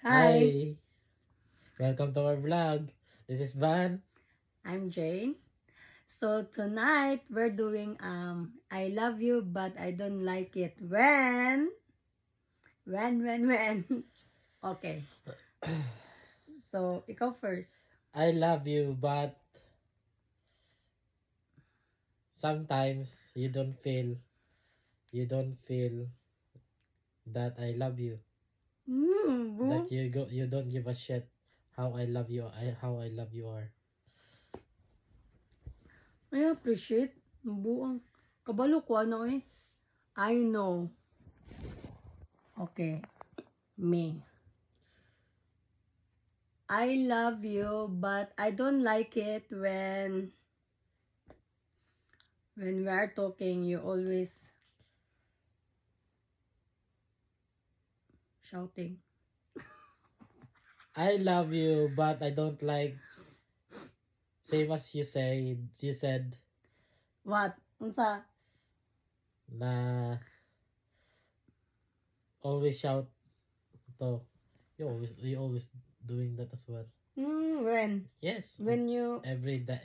Hi, Hi, welcome to our vlog. This is Van. I'm Jane. So tonight we're doing I love you but I don't like it when. Okay. So ikaw first. I love you, but sometimes you don't feel that I love you. That Boo. you don't give a shit how I love you. How I love you are. I appreciate. Buang. Kabalo ko ano eh. I know. Okay. Me. I love you but I don't like it when we are talking you always shouting. I love you, but I don't like same as you say. You said What? Unsa? na always shout to. You always doing that as well. When? Yes, When you every time.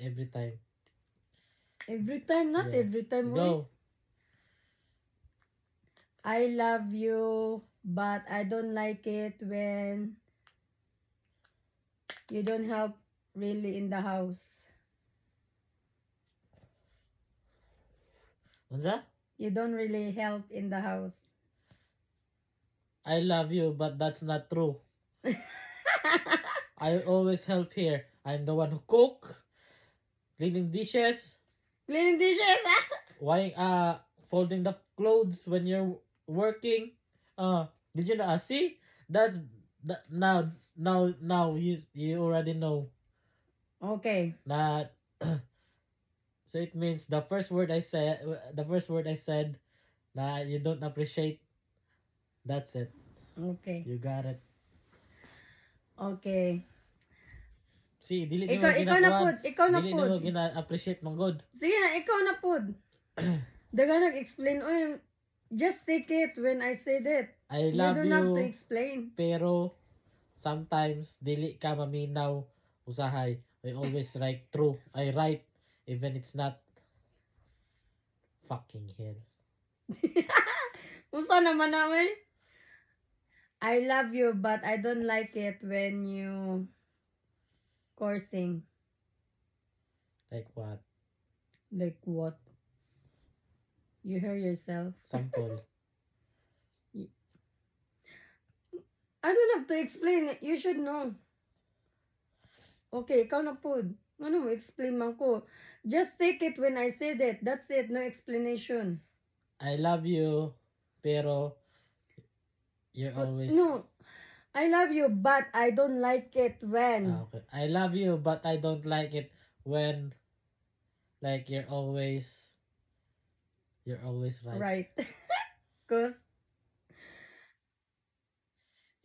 every time, not Yeah. every time, oy. Go. I love you, but I don't like it when you don't help really in the house. What's that? You don't really help in the house. I love you, but that's not true. I always help here. I'm the one who cook, cleaning dishes, Cleaning dishes. why folding the clothes when you're working. Did you not see? That's that now you already know Okay. that. So it means the first word I said na you don't appreciate. That's it. Okay. You got it. Okay. See, dili Ikaw, nimo ikaw na ginakuan. pod. Ikaw na Dili pod. nimo gina-appreciate mong good. Sige na, ikaw na pod. Daga nag-explain. Oy, just take it when I said it. I You love don't have to you, explain. pero sometimes dili ka maminaw usahay. I always write true. I write even it's not fucking hell. Usa naman namin. I love you, but I don't like it when you coursing. Like what? Like what? You hear yourself. Sample. I don't have to explain it. You should know. Okay, ikaw na po. Ano mo, explain man ko. Just take it when I said it. That's it. No explanation. I love you, pero you're But, always no. I love you, but I don't like it when. okay. I love you, but I don't like it when like you're always right. Right. Because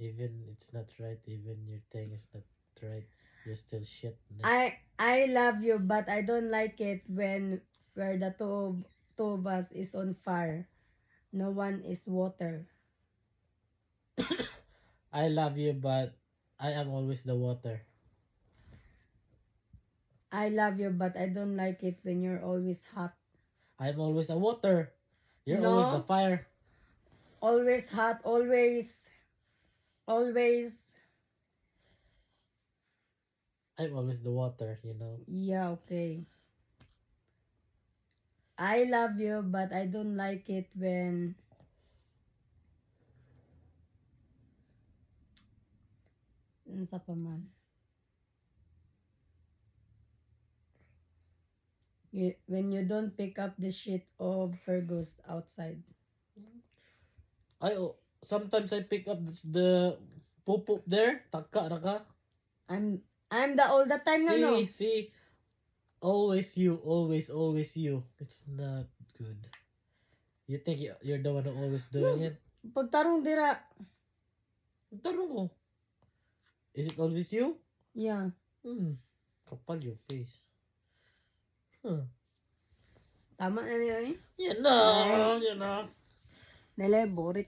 Even it's not right, even your thing is not right, you're still shit. I love you, but I don't like it when where the two of us is on fire. No one is water. I love you, but I am always the water. I love you, but I don't like it when you're always hot. I'm always a water. You're always the No, fire. always hot, always. I'm always the water. Yeah, okay. I love you, but I don't like it when sa pa man. When you don't pick up the shit of Fergus outside. Sometimes I pick up the poop there. Taka raka. I'm the all the time na no. See. Always you, always you. It's not good. You think you're the one who always doing it? Pagtarong dira. Tanong ko. Is it always you? Yeah. Kapal your face. Huh. Tama na niyo eh. Yan na. Nile borit